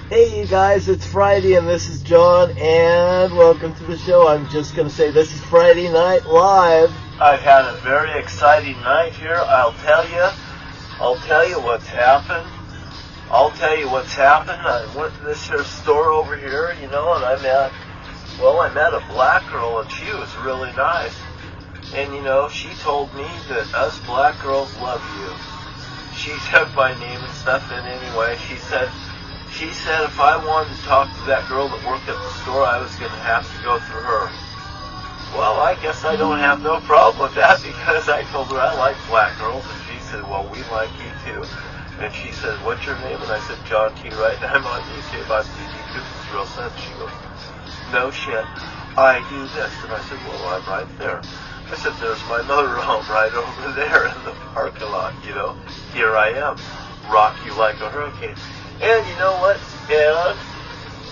Hey you guys, it's Friday and this is John and welcome to the show. I'm just going to say this is Friday Night Live. I've had a very exciting night here. I'll tell you what's happened. I went to this here store over here, and I met a black girl and she was really nice. And she told me that us black girls love you. She took my name and stuff, and anyway, she said if I wanted to talk to that girl that worked at the store, I was going to have to go through her. Well, I guess I don't have no problem with that, because I told her I like black girls, and she said, well, we like you too. And she said, what's your name? And I said, John T. Wright, and I'm on YouTube. I'm TV Cookies Real Sense. She goes, no shit, I do this. And I said, well, I'm right there. I said, there's my motorhome right over there in the parking lot, Here I am. Rock you like a hurricane. And you know what? And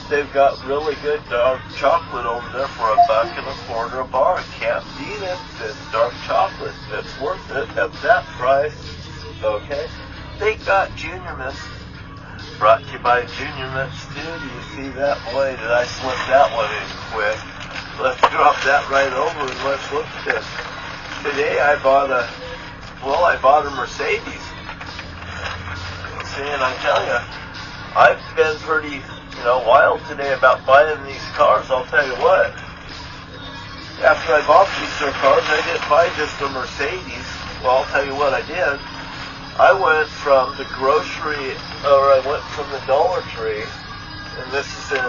they've got really good dark chocolate over there for $1.25 a bar. Can't beat it. It's dark chocolate. It's worth it at that price. Okay? They got Junior Mints. Brought to you by Junior Mints too. Do you see that? Boy, did I slip that one in quick. Let's drop that right over and let's look at this. Today I bought a Mercedes. See, and I tell you, I've been pretty, wild today about buying these cars. I'll tell you what. After I bought these cars, I didn't buy just a Mercedes. Well, I'll tell you what I did. I went from the Dollar Tree, and this is in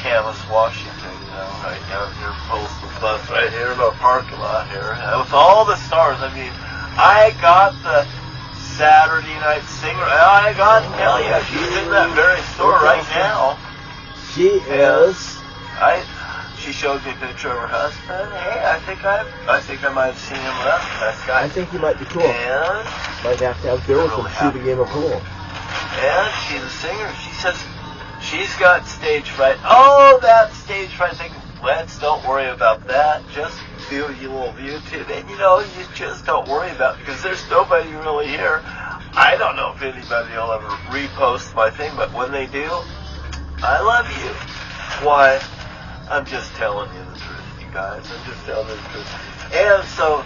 Camas, Washington, right down here, Postal Bus, right here in our parking lot here. And with all the stars, I got the Saturday Night Singer. I got to tell you, she's in that very store right now. She is. She showed me a picture of her husband. Hey, I think I might have seen him last nice guy. I think he might be cool. And might have to have Bill come shoot a game of pool. And she's a singer. She says she's got stage fright. Oh, that stage fright thing. Let's don't worry about that. Just do your little YouTube, and you just don't worry about it, because there's nobody really here. I don't know if anybody will ever repost my thing, but when they do, I love you. Why? I'm just telling you the truth, you guys. I'm just telling you the truth. And so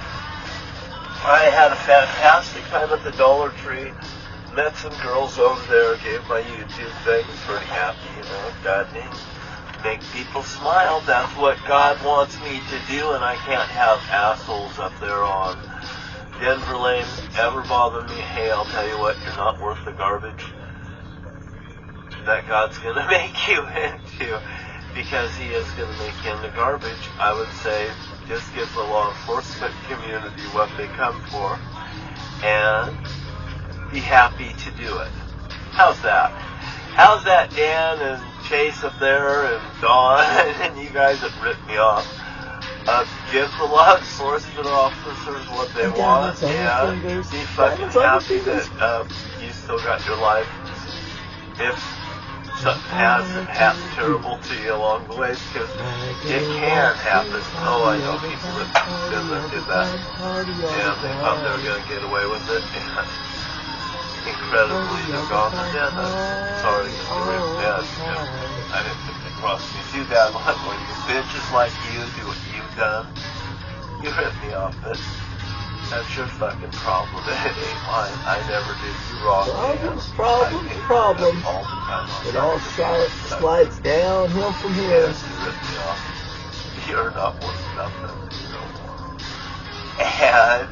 I had a fantastic time at the Dollar Tree. Met some girls over there. Gave my YouTube thing. Pretty happy, God dang. Make people smile. That's what God wants me to do, and I can't have assholes up there on Denver Lane ever bother me. Hey, I'll tell you what, you're not worth the garbage that God's going to make you into, because He is going to make you into garbage. I would say just give the law enforcement community what they come for, and be happy to do it. How's that? How's that, Dan and Chase up there and Dawn and you guys that ripped me off? Give the law enforcement officers what they want, and be fucking happy that you still got your life. If something hasn't happened terrible to you along the way, because it can happen. Oh, I know people that did that, and they thought they were going to get away with it, and incredibly they've gone to death. I'm sorry, Mr. Rick, Dad, I didn't think they crossed me. Too bad when you bitches like you do what you've done. You ripped me off, but that's your fucking problem. It ain't mine. I never did you wrong. Problem. All the time. It all slides downhill from here. Yes, you ripped me off. You're not worth nothing. And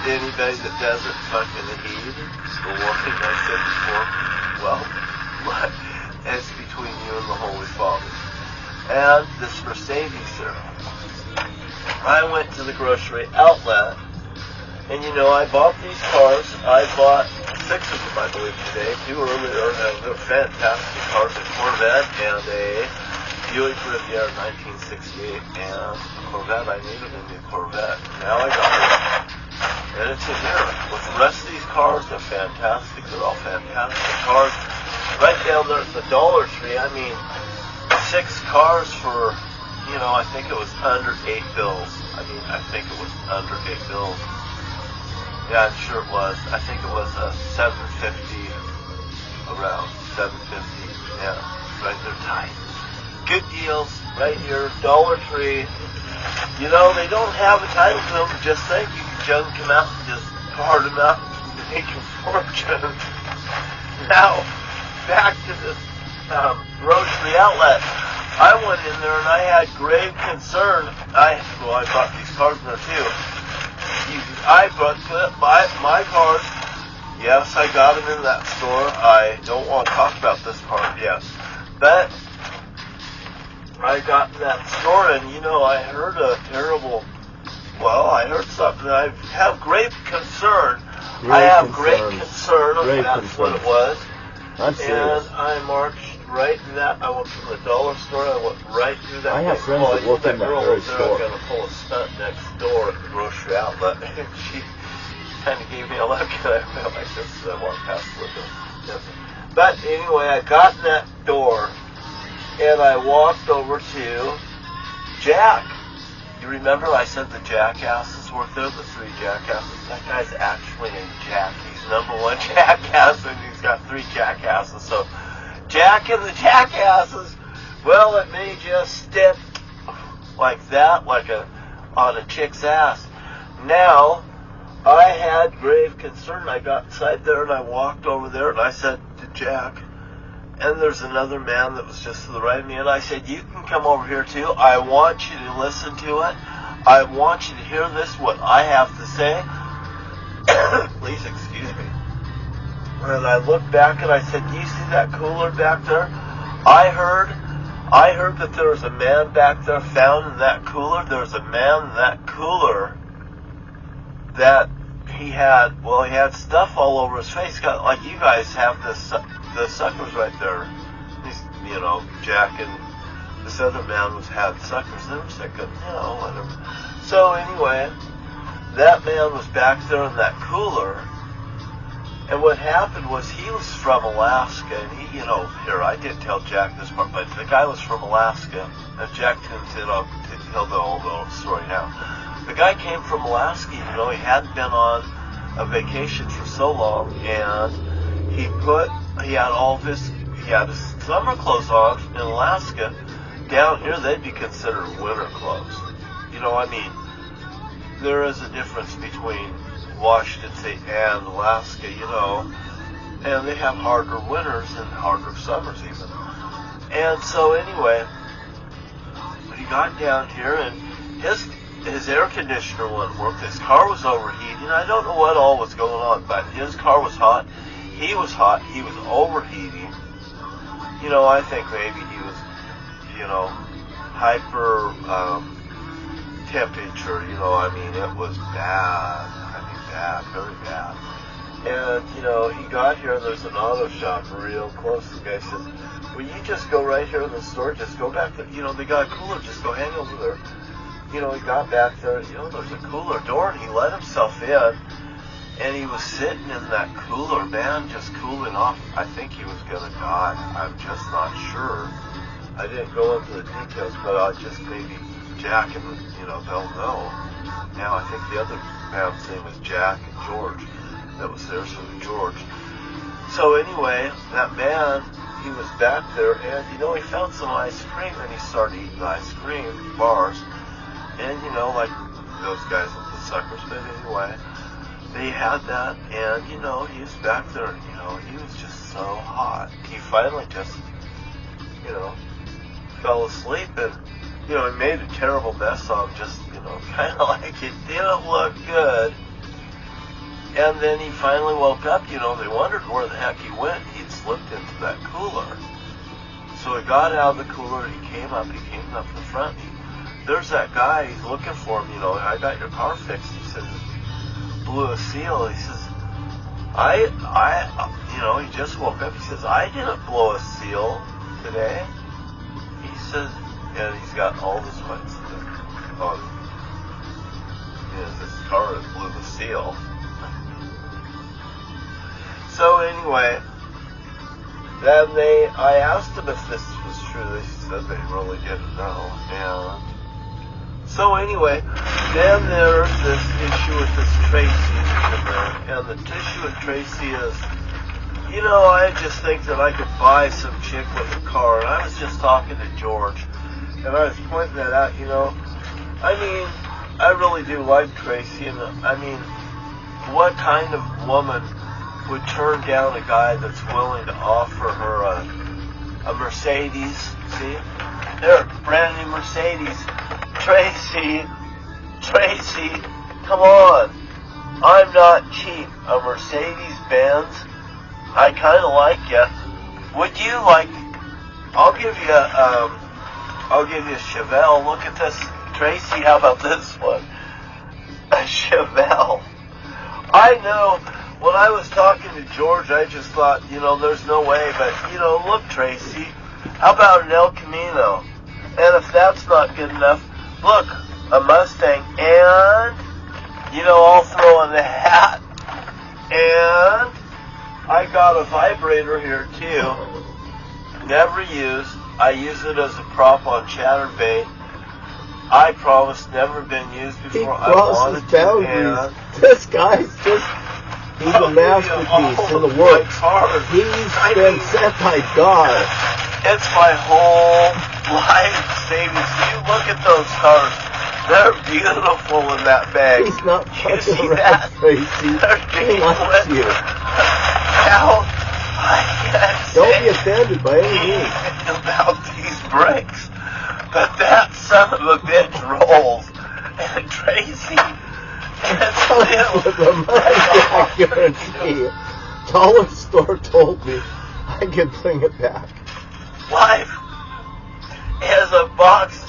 anybody that doesn't fucking heed the warning I said before, well, it's between you and the Holy Father. And this Mercedes there. I went to the grocery outlet, and I bought these cars. I bought 6 of them, I believe, today. 2 earlier. They're fantastic cars, a Corvette and a Buick Riviera 1968, and a Corvette. I needed a new Corvette. Now I got it. And it's in here. With the rest of these cars, they're fantastic. They're all fantastic cars. Right down there at the Dollar Tree, 6 cars for, I think it was under 8 bills. I think it was under 8 bills. Yeah, I'm sure it was. I think it was a $750 around $7.50. Yeah, right there, tight. Good deals right here, Dollar Tree. You know, they don't have a title to them. Just think, you can junk them out and just card them out and make a fortune. Now, back to this grocery outlet. I went in there and I had grave concern. I bought these cards there too. I bought my cards. Yes, I got them in that store. I don't want to talk about this part yet. But I got in that store and, you know, I heard I heard something. I have grave concern. Great concern. That's what it was. I'm serious. And I marched right in that. I went from the dollar store. I went right through that. I have friends that work in that very store. I was going to pull a stunt next door at the grocery outlet. And she kind of gave me a look. And I felt like this as I walked past the window. But anyway, I got in that door. And I walked over to Jack. You remember I said the jackasses were there, the three jackasses? That guy's actually named Jack. He's #1 jackass, and he's got 3 jackasses. So, Jack and the jackasses, well, it may just stick like that, on a chick's ass. Now, I had grave concern. I got inside there, and I walked over there, and I said to Jack, and there's another man that was just to the right of me, and I said, you can come over here too. I want you to listen to it. I want you to hear this, what I have to say. Please excuse me. And I looked back and I said, do you see that cooler back there? I heard that there was a man back there found in that cooler. There was a man in that cooler that he had stuff all over his face. Like you guys have the suckers right there. These, you know, Jack and this other man had suckers. They were sick of, you know, whatever. So anyway, that man was back there in that cooler. And what happened was he was from Alaska, and he, you know, here, I didn't tell Jack this part, but the guy was from Alaska. And Jack tunes in, he'll know all the story now. The guy came from Alaska, you know, he hadn't been on a vacation for so long, and he had his summer clothes on in Alaska. Down here, they'd be considered winter clothes. You know, I mean, there is a difference between Washington State and Alaska, you know, and they have harder winters and harder summers even. And so anyway, he got down here and his air conditioner wouldn't work. His car was overheating. I don't know what all was going on, but his car was hot. He was hot. He was overheating. You know, I think maybe he was, you know, hyper temperature. You know, I mean, it was bad. Bad, very bad. And, you know, he got here and there's an auto shop real close. The guy says, will you just go right here in the store, just go back there, you know, they got a cooler, just go hang over there. You know, he got back there, you know, there's a cooler door, and he let himself in, and he was sitting in that cooler, man, just cooling off. I think he was gonna die. I'm just not sure. I didn't go into the details, but I just maybe Jack and, you know, they'll know. Now, I think the other man's name is Jack and George that was there, so George. So anyway, that man, he was back there, and, you know, he found some ice cream, and he started eating ice cream bars. And, you know, like those guys with the suckers, but anyway, they had that, and, you know, he was back there, you know, he was just so hot. He finally just, you know, fell asleep, and, you know, he made a terrible mess of him, just, you know, kind of like it didn't look good. And then he finally woke up, you know, they wondered where the heck he went. He'd slipped into that cooler. So he got out of the cooler, he came up the front, there's that guy, he's looking for him, you know, I got your car fixed. He says, blew a seal. He says, you know, he just woke up. He says, I didn't blow a seal today. He says, and he's got all this lights on. You know, this car that blew the seal. So anyway, then I asked them if this was true. They said they really didn't know. And so anyway, then there's this issue with this Tracy, and the issue with Tracy is you know, I just think that I could buy some chick with a car. And I was just talking to George, and I was pointing that out, you know. I mean, I really do like Tracy, and I mean, what kind of woman would turn down a guy that's willing to offer her a Mercedes? See? They're brand new Mercedes. Tracy, come on. I'm not cheap. A Mercedes-Benz? I kind of like you. Would you like? I'll give you a Chevelle. Look at this, Tracy. How about this one? A Chevelle. I know. When I was talking to George, I just thought, you know, there's no way. But you know, look, Tracy. How about an El Camino? And if that's not good enough, look, a Mustang, and you know, I'll throw in the hat, and I got a vibrator here too. Never used. I use it as a prop on chatterbait. I promise, never been used before. He crosses boundaries. This guy's just—he's a masterpiece in the work. He's been sent by God. It's my whole life savings. You look at those cars. They're beautiful in that bag. He's not You see fucking that? around, Tracy. He likes you. Now, I can't Don't say be offended by any means. anything about these brakes, but that son of a bitch rolls. And Tracy, With the money, I guarantee you. Dollar store told me I could bring it back. life is a box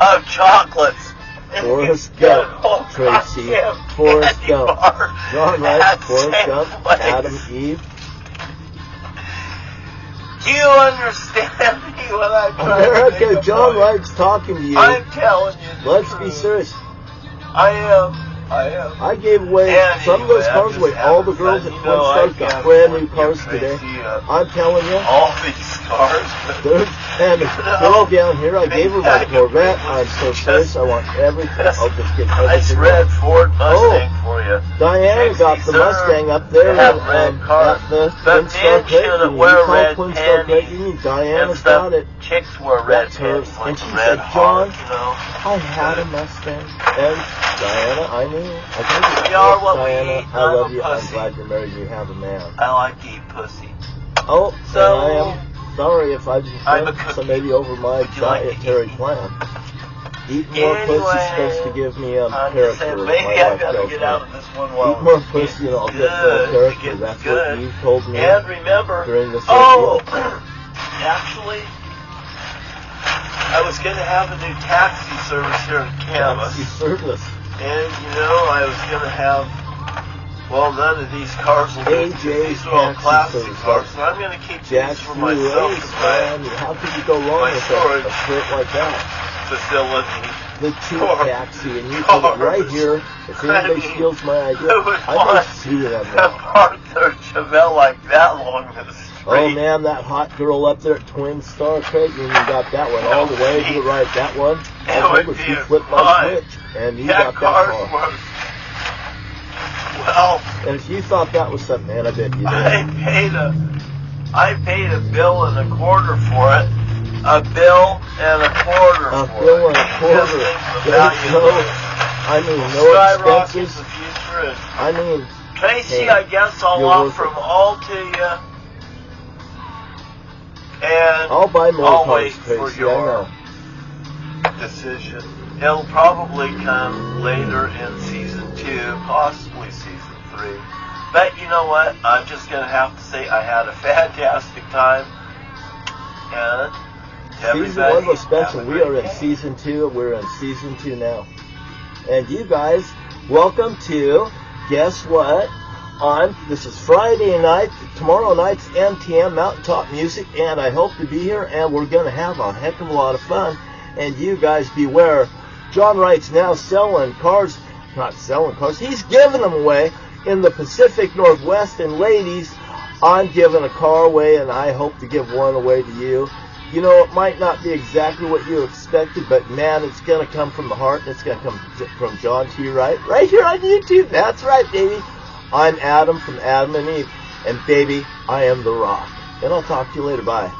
of chocolates. Forrest Gump, Tracy. Forrest Gump. John Wright, Forrest Gump, Adam, Eve. Do you understand me when I'm trying to America, make a John point? Wright's talking to you. I'm telling you the Let's truth. be serious. I am. I gave away And some of those anyway, cars I'm away. just All the having girls fun. at You Twin know, Stars I got can't brand new afford to cars give today. Tracy, I'm telling you. all these cars. There's, and a girl down here, I gave her my Corvette. I'm so serious. I want everything. I'll just get Nice everything. red Ford Mustang for you. Diana Chicks got the deserve Mustang up there to have red cars. at the But Twin Star men shouldn't Crate. You wear call red Twin Star Crate, panties. you mean Diana's And got it. chicks wear red That's her. pants like And she red said, John, heart, you know. I had a Mustang. And Diana, I knew. I told you, We are what we Diana, eat. I I'm love a you. I'm pussy. glad you're married and you have a man. I like to eat pussy. Oh, So, and I am sorry if I've I'm a been cookie. somebody over my Would you like to dietary eat? plan. Eat more Anyway, pussy's supposed to give me I'm just character. saying, my maybe I wife gotta tells get me. out of this one while Eat more it's pussy and I'll getting get full good, character. getting That's good. what you told me And remember, during this oh, ordeal. actually, I was going to have a new taxi service here in Camas. Taxi service. And, you know, I was going to have, well, none of these cars will do. AJ's These are all taxi classic service. cars, and I'm going to keep Jack's these for myself Race, as my man. How could you go wrong my with storage. a shirt like that? facility. The cheap Cars. taxi, and you put it right here. If anybody steals my idea, Who would I may want sue them to now. park their Chevelle like that along the street? Oh man, that hot girl up there at Twin Star Crate, and you got that one all the way to the right. That one, I It told would her be she flipped my fun. switch, and you That got that car's car. worth. Well, And if you thought that was something, man, I bet you did. I paid a bill and a quarter for it. A bill and a quarter A for bill it. and a quarter. Just think the There's value no, of it. I mean, no Skyrockets expenses. the future. And I mean, Tracy, hey, I guess I'll you're offer worth it. them all to you. And I'll buy more I'll cars, wait for Tracy. I your know. decision. It'll probably come later in season 2, possibly season 3. But you know what? I'm just going to have to say I had a fantastic time. And Season 1 was special. We are in season 2. We're in season 2 now. And you guys, welcome to, guess what? This is Friday night. Tomorrow night's MTM Mountaintop Music, and I hope to be here, and we're going to have a heck of a lot of fun. And you guys beware. John Wright's now selling cars. Not selling cars. He's giving them away in the Pacific Northwest. And ladies, I'm giving a car away, and I hope to give one away to you. You know, it might not be exactly what you expected, but man, it's going to come from the heart, and it's going to come from John T. Wright, right here on YouTube. That's right, baby. I'm Adam from Adam and Eve. And baby, I am The Rock. And I'll talk to you later. Bye.